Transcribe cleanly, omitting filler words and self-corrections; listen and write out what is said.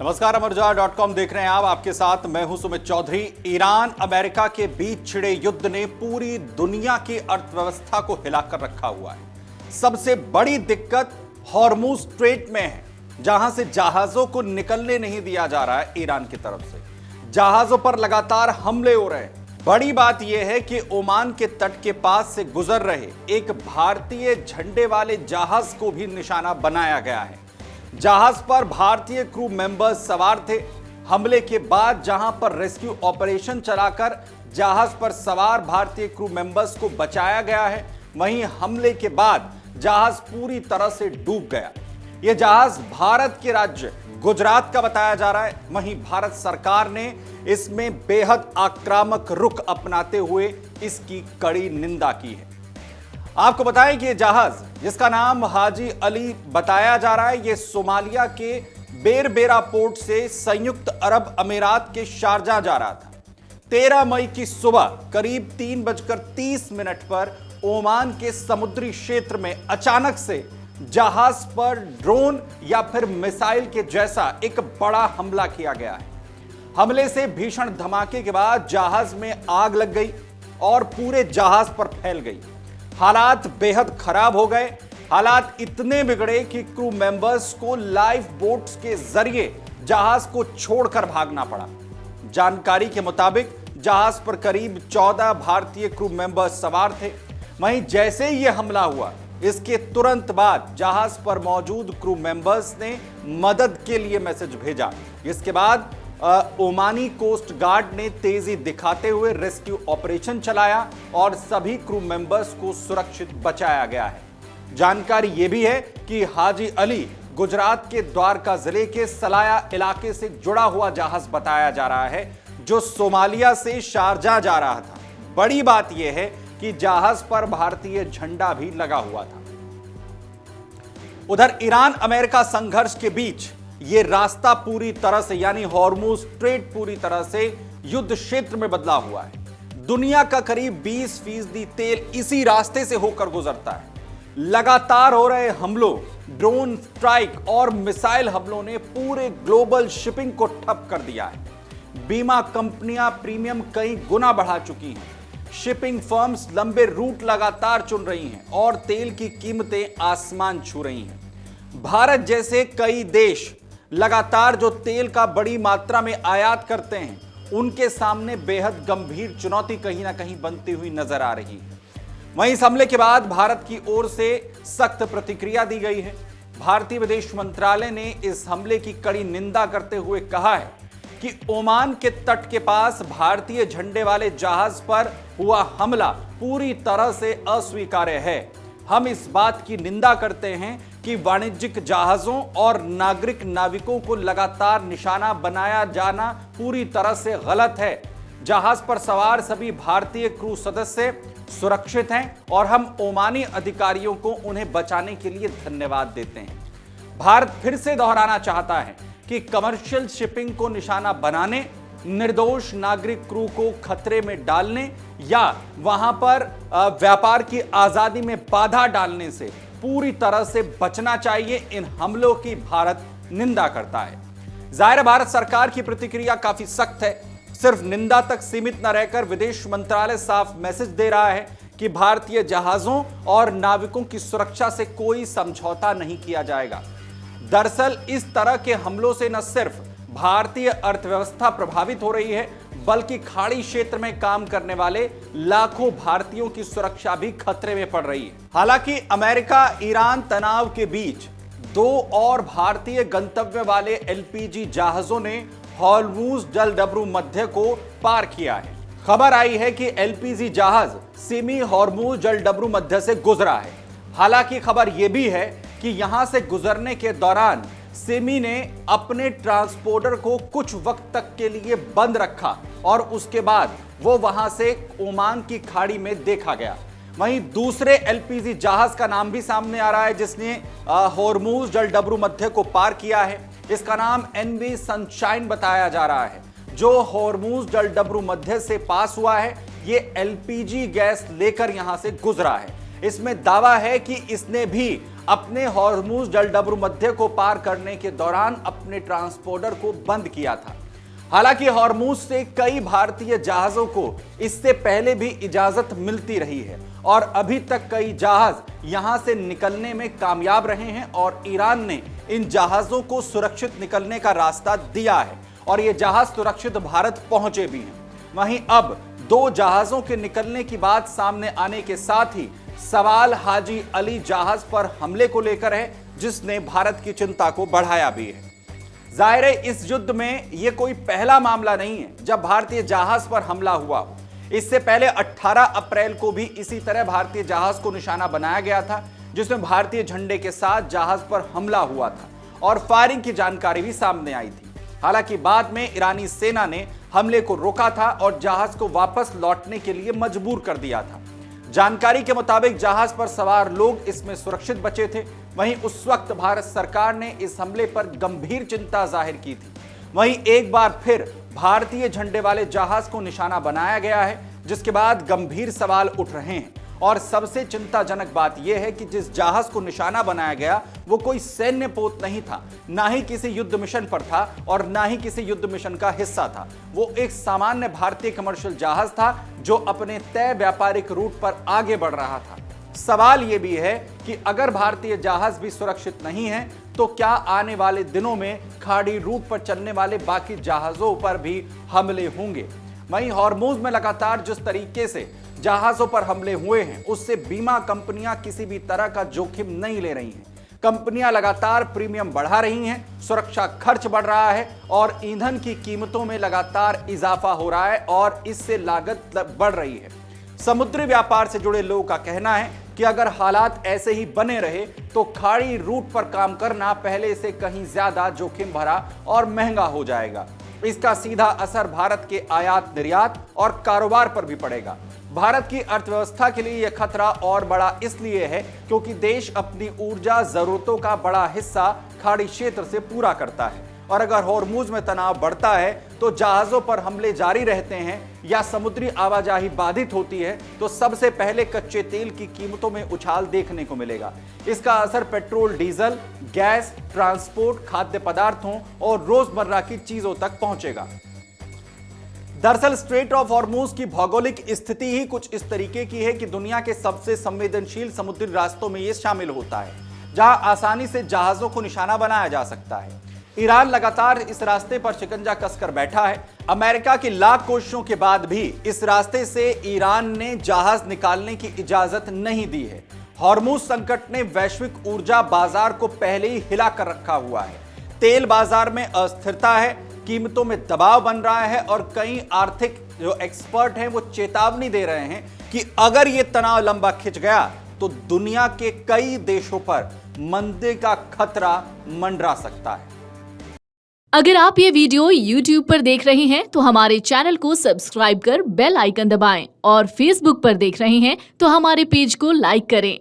नमस्कार, अमरउजाला.com देख रहे हैं आप। आपके साथ मैं हूं सुमित चौधरी। ईरान अमेरिका के बीच छिड़े युद्ध ने पूरी दुनिया की अर्थव्यवस्था को हिलाकर रखा हुआ है। सबसे बड़ी दिक्कत हॉर्मुज स्ट्रेट में है, जहां से जहाजों को निकलने नहीं दिया जा रहा है। ईरान की तरफ से जहाजों पर लगातार हमले हो रहे हैं। बड़ी बात यह है कि ओमान के तट के पास से गुजर रहे एक भारतीय झंडे वाले जहाज को भी निशाना बनाया गया है। जहाज पर भारतीय क्रू मेंबर्स सवार थे। हमले के बाद जहां पर रेस्क्यू ऑपरेशन चलाकर जहाज पर सवार भारतीय क्रू मेंबर्स को बचाया गया है, वहीं हमले के बाद जहाज पूरी तरह से डूब गया। यह जहाज भारत के राज्य गुजरात का बताया जा रहा है। वहीं भारत सरकार ने इसमें बेहद आक्रामक रुख अपनाते हुए इसकी कड़ी निंदा की है। आपको बताएं कि यह जहाज, जिसका नाम हाजी अली बताया जा रहा है, यह सोमालिया के बेरबेरा पोर्ट से संयुक्त अरब अमीरात के शारजा जा रहा था। 13 मई की सुबह करीब 3:30 पर ओमान के समुद्री क्षेत्र में अचानक से जहाज पर ड्रोन या फिर मिसाइल के जैसा एक बड़ा हमला किया गया है। हमले से भीषण धमाके के बाद जहाज में आग लग गई और पूरे जहाज पर फैल गई। हालात बेहद खराब हो गए। हालात इतने बिगड़े कि क्रू मेंबर्स को लाइफ बोट्स के जरिए जहाज को छोड़कर भागना पड़ा। जानकारी के मुताबिक जहाज पर करीब 14 भारतीय क्रू मेंबर्स सवार थे। वहीं जैसे ही यह हमला हुआ, इसके तुरंत बाद जहाज पर मौजूद क्रू मेंबर्स ने मदद के लिए मैसेज भेजा। इसके बाद ओमानी कोस्ट गार्ड ने तेजी दिखाते हुए रेस्क्यू ऑपरेशन चलाया और सभी क्रू मेंबर्स को सुरक्षित बचाया गया है। जानकारी यह भी है कि हाजी अली गुजरात के द्वारका जिले के सलाया इलाके से जुड़ा हुआ जहाज बताया जा रहा है, जो सोमालिया से शारजा जा रहा था। बड़ी बात यह है कि जहाज पर भारतीय झंडा भी लगा हुआ था। उधर ईरान अमेरिका संघर्ष के बीच यह रास्ता पूरी तरह से, यानी हॉर्मुज स्ट्रेट पूरी तरह से युद्ध क्षेत्र में बदला हुआ है। दुनिया का करीब 20% तेल इसी रास्ते से होकर गुजरता है। लगातार हो रहे हमलों, ड्रोन स्ट्राइक और मिसाइल हमलों ने पूरे ग्लोबल शिपिंग को ठप कर दिया है। बीमा कंपनियां प्रीमियम कई गुना बढ़ा चुकी हैं। शिपिंग फर्म्स लंबे रूट लगातार चुन रही हैं और तेल की कीमतें आसमान छू रही हैं। भारत जैसे कई देश लगातार जो तेल का बड़ी मात्रा में आयात करते हैं, उनके सामने बेहद गंभीर चुनौती कहीं ना कहीं बनती हुई नजर आ रही है। वहीं इस हमले के बाद भारत की ओर से सख्त प्रतिक्रिया दी गई है। भारतीय विदेश मंत्रालय ने इस हमले की कड़ी निंदा करते हुए कहा है कि ओमान के तट के पास भारतीय झंडे वाले जहाज पर हुआ हमला पूरी तरह से अस्वीकार्य है। हम इस बात की निंदा करते हैं कि वाणिज्यिक जहाजों और नागरिक नाविकों को लगातार निशाना बनाया जाना पूरी तरह से गलत है। जहाज पर सवार सभी भारतीय क्रू सदस्य सुरक्षित हैं और हम ओमानी अधिकारियों को उन्हें बचाने के लिए धन्यवाद देते हैं। भारत फिर से दोहराना चाहता है कि कमर्शियल शिपिंग को निशाना बनाने, निर्दोष नागरिक क्रू को खतरे में डालने या वहां पर व्यापार की आजादी में बाधा डालने से पूरी तरह से बचना चाहिए। इन हमलों की भारत निंदा करता है। जाहिर है, भारत सरकार की प्रतिक्रिया काफी सख्त है। सिर्फ निंदा तक सीमित न रहकर विदेश मंत्रालय साफ मैसेज दे रहा है कि भारतीय जहाजों और नाविकों की सुरक्षा से कोई समझौता नहीं किया जाएगा। दरअसल इस तरह के हमलों से न सिर्फ भारतीय अर्थव्यवस्था प्रभावित हो रही है, बल्कि खाड़ी क्षेत्र में काम करने वाले लाखों भारतीयों की सुरक्षा भी खतरे में पड़ रही है। हालांकि अमेरिका ईरान तनाव के बीच 2 और भारतीय गंतव्य वाले एलपीजी जहाजों ने हॉर्मुज जलडब्रू मध्य को पार किया है। खबर आई है कि एलपीजी जहाज सिमी हॉर्मुज जलडब्रू मध्य से गुजरा है। हालांकि खबर यह भी है कि यहां से गुजरने के दौरान सिमी ने अपने ट्रांसपोर्टर को कुछ वक्त तक के लिए बंद रखा और उसके बाद वो वहां से ओमान की खाड़ी में देखा गया। वहीं दूसरे एलपीजी जहाज का नाम भी सामने आ रहा है, जिसने हॉर्मुज जलडब्रू मध्य को पार किया है। इसका नाम एनवी सनशाइन बताया जा रहा है, जो हॉर्मुज जलडब्रू मध्य से पास हुआ है। ये एलपीजी गैस लेकर यहां से गुजरा है। इसमें दावा है कि इसने भी अपने हॉर्मुज जलडमरू मध्य को पार करने के दौरान अपने ट्रांसपोर्टर को बंद किया था। हालांकि हॉर्मुज से कई भारतीय जहाजों को इससे पहले भी इजाजत मिलती रही है और अभी तक कई जहाज यहां से निकलने में कामयाब रहे हैं और ईरान ने इन जहाजों को सुरक्षित निकलने का रास्ता दिया है और ये जहाज सुरक्षित भारत पहुंचे भी हैं। वहीं अब 2 जहाजों के निकलने की बात सामने आने के साथ ही सवाल हाजी अली जहाज पर हमले को लेकर है, जिसने भारत की चिंता को बढ़ाया भी है। जाहिर है इस युद्ध में यह कोई पहला मामला नहीं है जब भारतीय जहाज पर हमला हुआ हो। इससे पहले 18 अप्रैल को भी इसी तरह भारतीय जहाज को निशाना बनाया गया था, जिसमें भारतीय झंडे के साथ जहाज पर हमला हुआ था और फायरिंग की जानकारी भी सामने आई थी। हालांकि बाद में ईरानी सेना ने हमले को रोका था और जहाज को वापस लौटने के लिए मजबूर कर दिया था। जानकारी के मुताबिक जहाज पर सवार लोग इसमें सुरक्षित बचे थे। वहीं उस वक्त भारत सरकार ने इस हमले पर गंभीर चिंता जाहिर की थी। वहीं एक बार फिर भारतीय झंडे वाले जहाज को निशाना बनाया गया है, जिसके बाद गंभीर सवाल उठ रहे हैं और सबसे चिंताजनक बात यह है कि जिस जहाज को निशाना बनाया गया वो कोई सैन्य पोत नहीं था, ना ही किसी युद्ध मिशन पर था और ना ही किसी युद्ध मिशन का हिस्सा था। वो एक सामान्य भारतीय कमर्शियल जहाज था जो अपने तय व्यापारिक रूट पर आगे बढ़ रहा था। सवाल यह भी है कि अगर भारतीय जहाज भी सुरक्षित नहीं है तो क्या आने वाले दिनों में खाड़ी रूट पर चलने वाले बाकी जहाजों पर भी हमले होंगे। वहीं हॉर्मुज में लगातार जिस तरीके से जहाजों पर हमले हुए हैं उससे बीमा कंपनियां किसी भी तरह का जोखिम नहीं ले रही हैं। कंपनियां लगातार प्रीमियम बढ़ा रही हैं, सुरक्षा खर्च बढ़ रहा है और ईंधन की कीमतों में लगातार इजाफा हो रहा है और इससे लागत बढ़ रही है। समुद्री व्यापार से जुड़े लोगों का कहना है कि अगर हालात ऐसे ही बने रहे तो खाड़ी रूट पर काम करना पहले से कहीं ज्यादा जोखिम भरा और महंगा हो जाएगा। इसका सीधा असर भारत के आयात निर्यात और कारोबार पर भी पड़ेगा। भारत की अर्थव्यवस्था के लिए यह खतरा और बड़ा इसलिए है क्योंकि देश अपनी ऊर्जा जरूरतों का बड़ा हिस्सा खाड़ी क्षेत्र से पूरा करता है और अगर हॉर्मुज में तनाव बढ़ता है तो जहाजों पर हमले जारी रहते हैं या समुद्री आवाजाही बाधित होती है तो सबसे पहले कच्चे तेल की कीमतों में उछाल देखने को मिलेगा। इसका असर पेट्रोल, डीजल, गैस, ट्रांसपोर्ट, खाद्य पदार्थों और रोजमर्रा की चीजों तक पहुंचेगा। दरअसल स्ट्रेट ऑफ हॉर्मुज की भौगोलिक स्थिति ही कुछ इस तरीके की है कि दुनिया के सबसे संवेदनशील समुद्री रास्तों में यह शामिल होता है, जहां आसानी से जहाजों को निशाना बनाया जा सकता है। ईरान लगातार इस रास्ते पर शिकंजा कसकर बैठा है। अमेरिका की लाख कोशिशों के बाद भी इस रास्ते से ईरान ने जहाज निकालने की इजाजत नहीं दी है। हॉर्मुज संकट ने वैश्विक ऊर्जा बाजार को पहले ही हिला कर रखा हुआ है। तेल बाजार में अस्थिरता है, कीमतों में दबाव बन रहा है और कई आर्थिक जो एक्सपर्ट हैं वो चेतावनी दे रहे हैं कि अगर ये तनाव लंबा खिंच गया तो दुनिया के कई देशों पर मंदी का खतरा मंडरा सकता है। अगर आप ये वीडियो YouTube पर देख रहे हैं तो हमारे चैनल को सब्सक्राइब कर बेल आइकन दबाएं और Facebook पर देख रहे हैं तो हमारे पेज को लाइक करें।